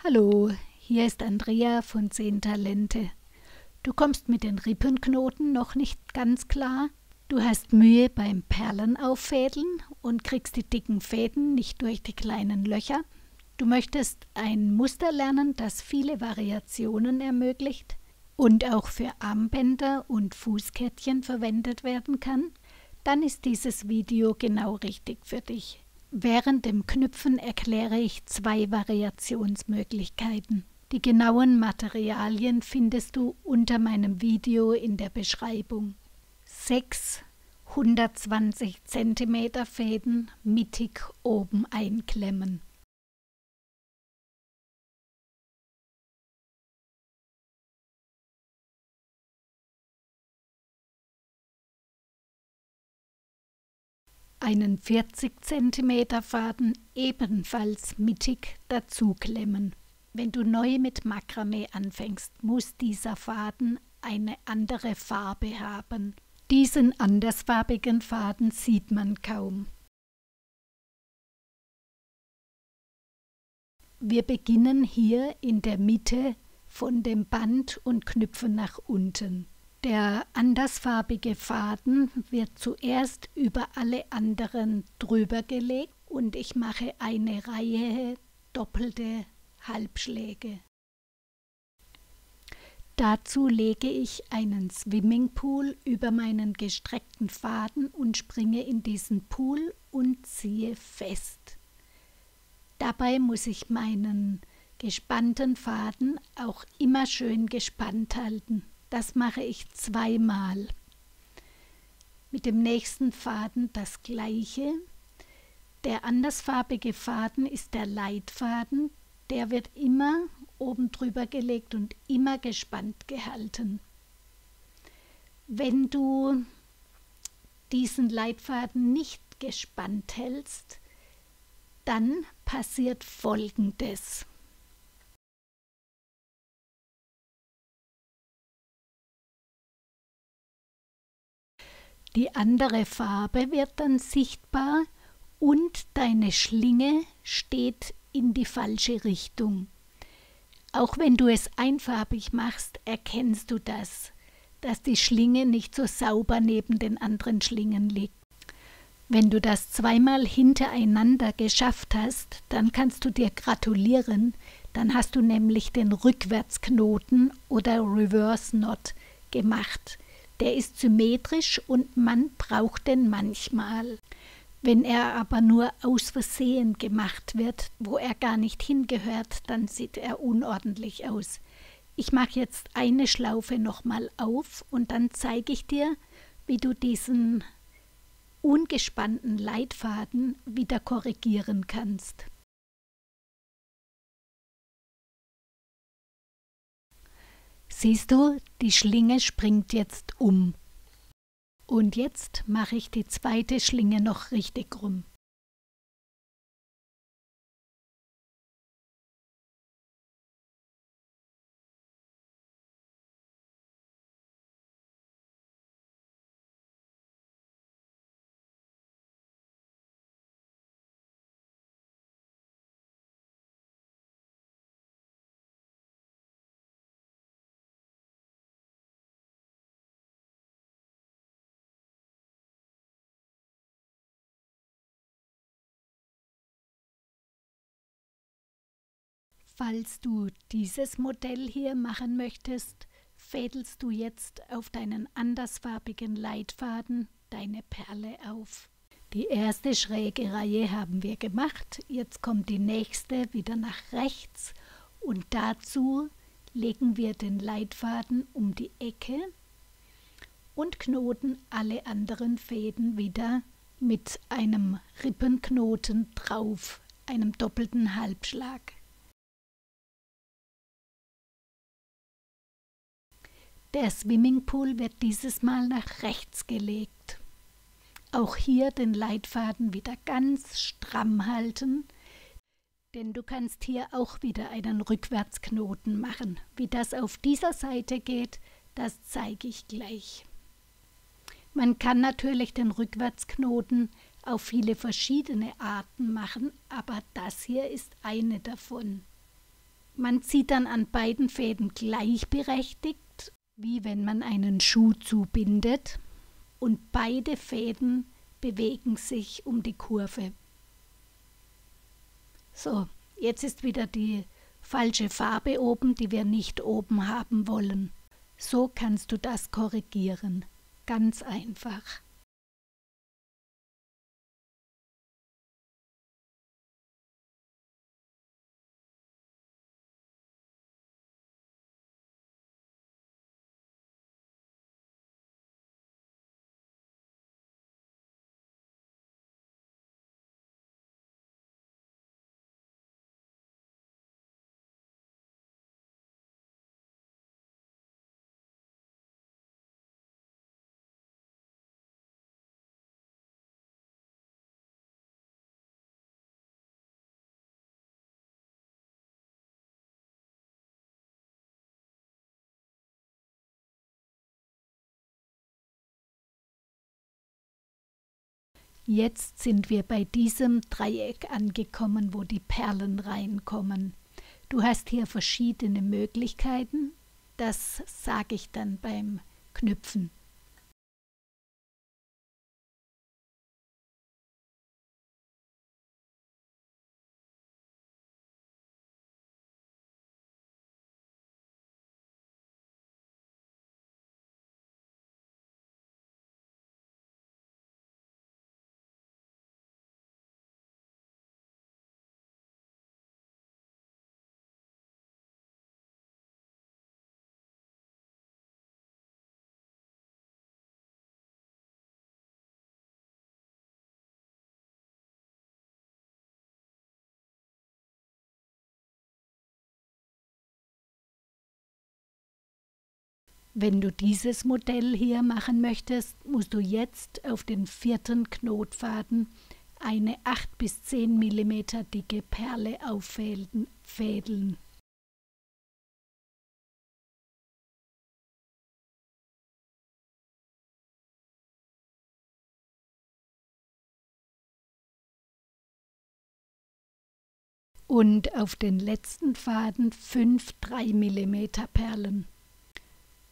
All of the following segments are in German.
Hallo, hier ist Andrea von 10 Talente. Du kommst mit den Rippenknoten noch nicht ganz klar. Du hast Mühe beim Perlenaufädeln und kriegst die dicken Fäden nicht durch die kleinen Löcher. Du möchtest ein Muster lernen, das viele Variationen ermöglicht und auch für Armbänder und Fußkettchen verwendet werden kann. Dann ist dieses Video genau richtig für dich. Während dem Knüpfen erkläre ich 2 Variationsmöglichkeiten. Die genauen Materialien findest du unter meinem Video in der Beschreibung. 6 120 cm Fäden mittig oben einklemmen. Einen 40 cm Faden ebenfalls mittig dazuklemmen. Wenn du neu mit Makramee anfängst, muss dieser Faden eine andere Farbe haben. Diesen andersfarbigen Faden sieht man kaum. Wir beginnen hier in der Mitte von dem Band und knüpfen nach unten. Der andersfarbige Faden wird zuerst über alle anderen drüber gelegt und ich mache eine Reihe doppelte Halbschläge. Dazu lege ich einen Swimmingpool über meinen gestreckten Faden und springe in diesen Pool und ziehe fest. Dabei muss ich meinen gespannten Faden auch immer schön gespannt halten. Das mache ich 2-mal. Mit dem nächsten Faden das gleiche. Der andersfarbige Faden ist der Leitfaden. Der wird immer oben drüber gelegt und immer gespannt gehalten. Wenn du diesen Leitfaden nicht gespannt hältst, dann passiert Folgendes. Die andere Farbe wird dann sichtbar und deine Schlinge steht in die falsche Richtung. Auch wenn du es einfarbig machst, erkennst du das, dass die Schlinge nicht so sauber neben den anderen Schlingen liegt. Wenn du das 2-mal hintereinander geschafft hast, dann kannst du dir gratulieren, dann hast du nämlich den Rückwärtsknoten oder Reverse Knot gemacht. Der ist symmetrisch und man braucht den manchmal. Wenn er aber nur aus Versehen gemacht wird, wo er gar nicht hingehört, dann sieht er unordentlich aus. Ich mache jetzt eine Schlaufe nochmal auf und dann zeige ich dir, wie du diesen ungespannten Leitfaden wieder korrigieren kannst. Siehst du, die Schlinge springt jetzt um. Und jetzt mache ich die zweite Schlinge noch richtig rum. Falls du dieses Modell hier machen möchtest, fädelst du jetzt auf deinen andersfarbigen Leitfaden deine Perle auf. Die erste schräge Reihe haben wir gemacht, jetzt kommt die nächste wieder nach rechts und dazu legen wir den Leitfaden um die Ecke und knoten alle anderen Fäden wieder mit einem Rippenknoten drauf, einem doppelten Halbschlag. Der Swimmingpool wird dieses Mal nach rechts gelegt. Auch hier den Leitfaden wieder ganz stramm halten, denn du kannst hier auch wieder einen Rückwärtsknoten machen. Wie das auf dieser Seite geht, das zeige ich gleich. Man kann natürlich den Rückwärtsknoten auf viele verschiedene Arten machen, aber das hier ist eine davon. Man zieht dann an beiden Fäden gleichberechtigt, wie wenn man einen Schuh zubindet, und beide Fäden bewegen sich um die Kurve. So, jetzt ist wieder die falsche Farbe oben, die wir nicht oben haben wollen. So kannst du das korrigieren. Ganz einfach. Jetzt sind wir bei diesem Dreieck angekommen, wo die Perlen reinkommen. Du hast hier verschiedene Möglichkeiten. Das sage ich dann beim Knüpfen. Wenn du dieses Modell hier machen möchtest, musst du jetzt auf den 4. Knotfaden eine 8 bis 10 mm dicke Perle auffädeln. Und auf den letzten Faden 5 3 mm Perlen.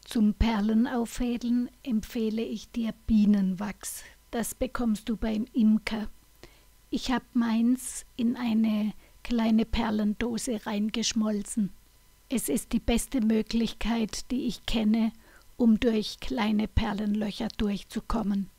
Zum Perlenauffädeln empfehle ich dir Bienenwachs. Das bekommst du beim Imker. Ich habe meins in eine kleine Perlendose reingeschmolzen. Es ist die beste Möglichkeit, die ich kenne, um durch kleine Perlenlöcher durchzukommen.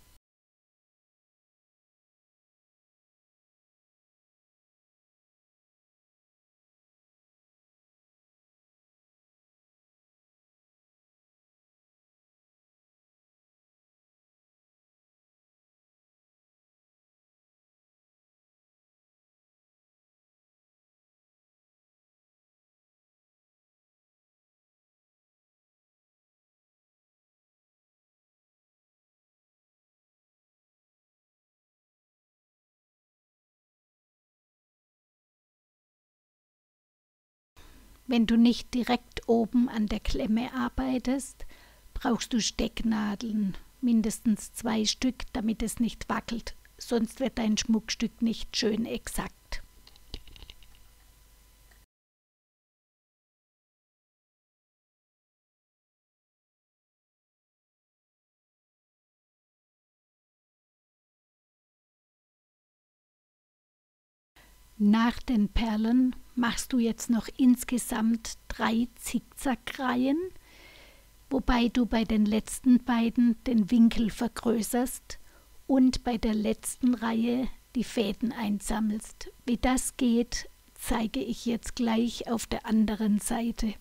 Wenn du nicht direkt oben an der Klemme arbeitest, brauchst du Stecknadeln, mindestens 2 Stück, damit es nicht wackelt, sonst wird dein Schmuckstück nicht schön exakt. Nach den Perlen machst du jetzt noch insgesamt 3 Zickzackreihen, wobei du bei den letzten beiden den Winkel vergrößerst und bei der letzten Reihe die Fäden einsammelst. Wie das geht, zeige ich jetzt gleich auf der anderen Seite.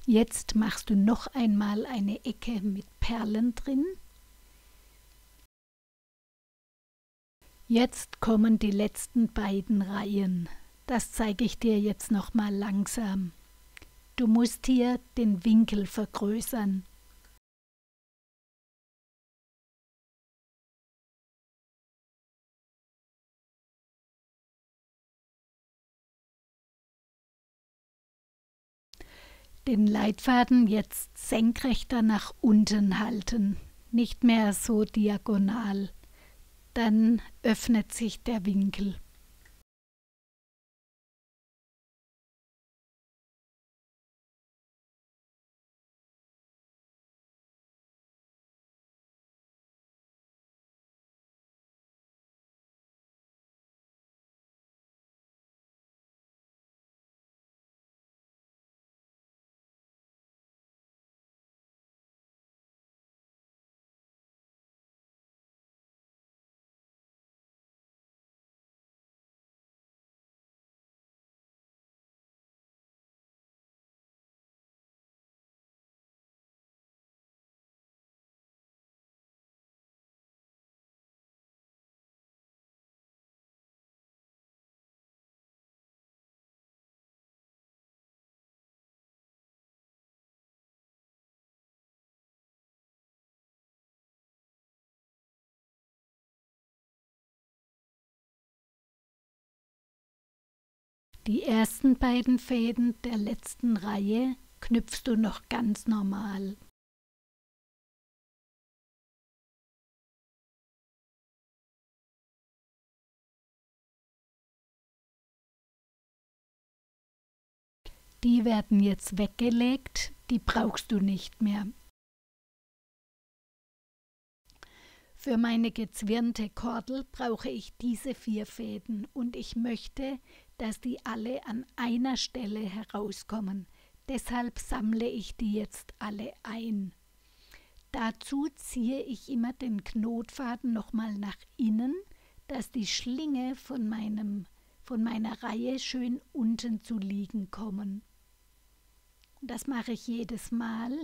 Jetzt machst du noch einmal eine Ecke mit Perlen drin. Jetzt kommen die letzten beiden Reihen. Das zeige ich dir jetzt noch mal langsam. Du musst hier den Winkel vergrößern. Den Leitfaden jetzt senkrechter nach unten halten, nicht mehr so diagonal. Dann öffnet sich der Winkel. Die ersten beiden Fäden der letzten Reihe knüpfst du noch ganz normal. Die werden jetzt weggelegt, die brauchst du nicht mehr. Für meine gezwirnte Kordel brauche ich diese 4 Fäden und ich möchte, dass die alle an einer Stelle herauskommen. Deshalb sammle ich die jetzt alle ein. Dazu ziehe ich immer den Knotfaden nochmal nach innen, dass die Schlinge von meiner Reihe schön unten zu liegen kommen. Das mache ich jedes Mal,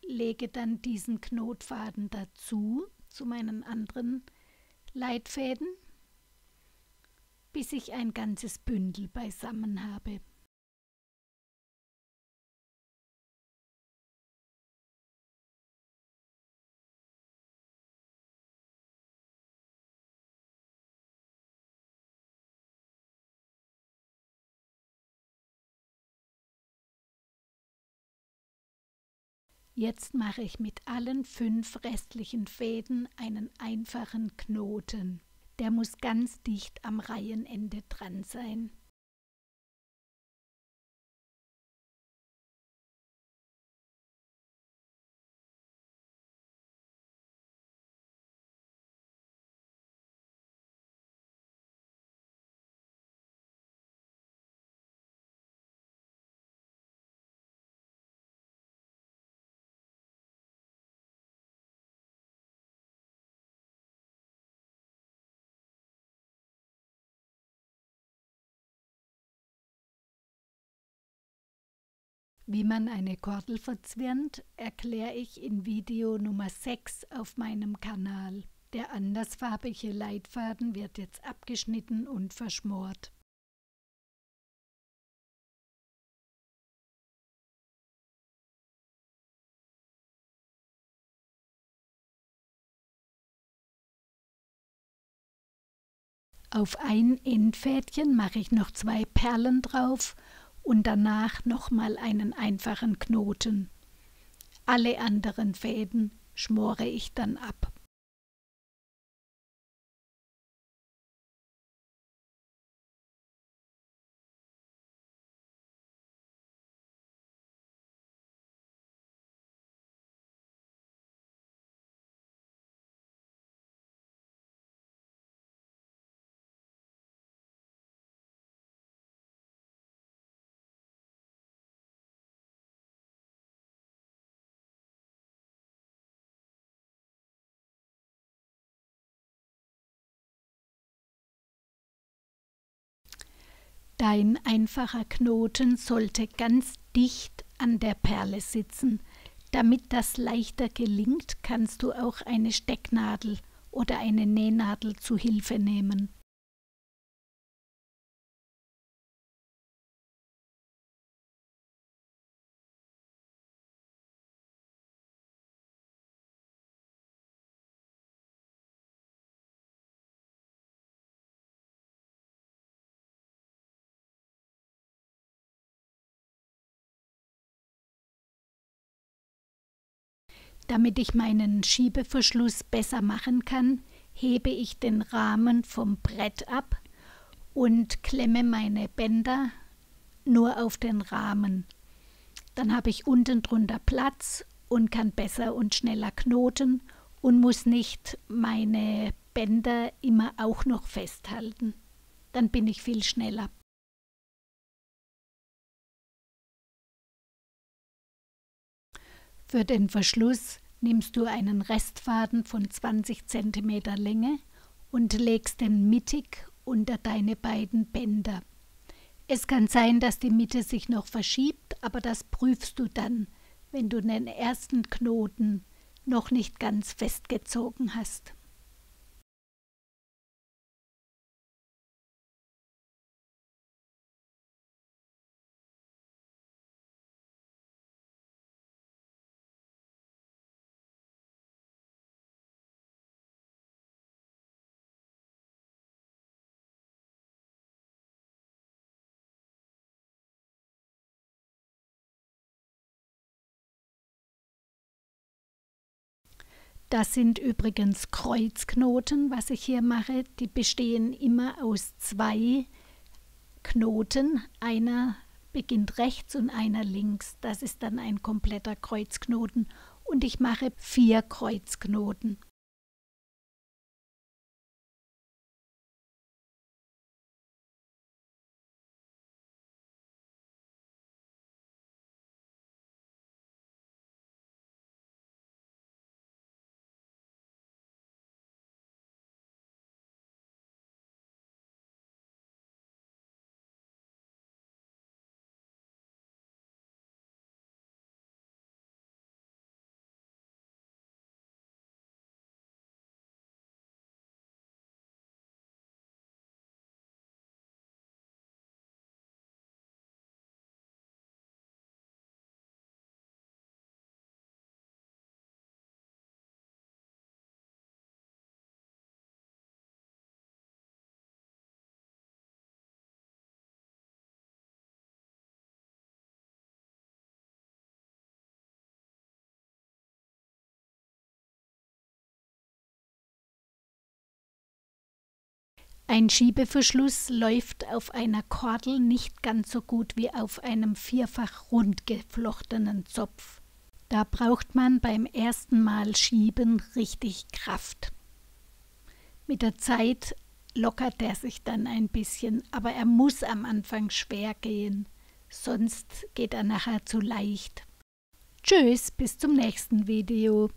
lege dann diesen Knotfaden dazu, zu meinen anderen Leitfäden, bis ich ein ganzes Bündel beisammen habe. Jetzt mache ich mit allen 5 restlichen Fäden einen einfachen Knoten. Der muss ganz dicht am Reihenende dran sein. Wie man eine Kordel verzwirnt, erkläre ich in Video Nummer 6 auf meinem Kanal. Der andersfarbige Leitfaden wird jetzt abgeschnitten und verschmort. Auf ein Endfädchen mache ich noch 2 Perlen drauf und danach nochmal einen einfachen Knoten. Alle anderen Fäden schmore ich dann ab. Dein einfacher Knoten sollte ganz dicht an der Perle sitzen. Damit das leichter gelingt, kannst du auch eine Stecknadel oder eine Nähnadel zu Hilfe nehmen. Damit ich meinen Schiebeverschluss besser machen kann, hebe ich den Rahmen vom Brett ab und klemme meine Bänder nur auf den Rahmen. Dann habe ich unten drunter Platz und kann besser und schneller knoten und muss nicht meine Bänder immer auch noch festhalten. Dann bin ich viel schneller. Für den Verschluss nimmst du einen Restfaden von 20 cm Länge und legst den mittig unter deine beiden Bänder. Es kann sein, dass die Mitte sich noch verschiebt, aber das prüfst du dann, wenn du den ersten Knoten noch nicht ganz festgezogen hast. Das sind übrigens Kreuzknoten, was ich hier mache. Die bestehen immer aus 2 Knoten. Einer beginnt rechts und einer links. Das ist dann ein kompletter Kreuzknoten. Und ich mache 4 Kreuzknoten. Ein Schiebeverschluss läuft auf einer Kordel nicht ganz so gut wie auf einem vierfach rund geflochtenen Zopf. Da braucht man beim ersten Mal schieben richtig Kraft. Mit der Zeit lockert er sich dann ein bisschen, aber er muss am Anfang schwer gehen, sonst geht er nachher zu leicht. Tschüss, bis zum nächsten Video.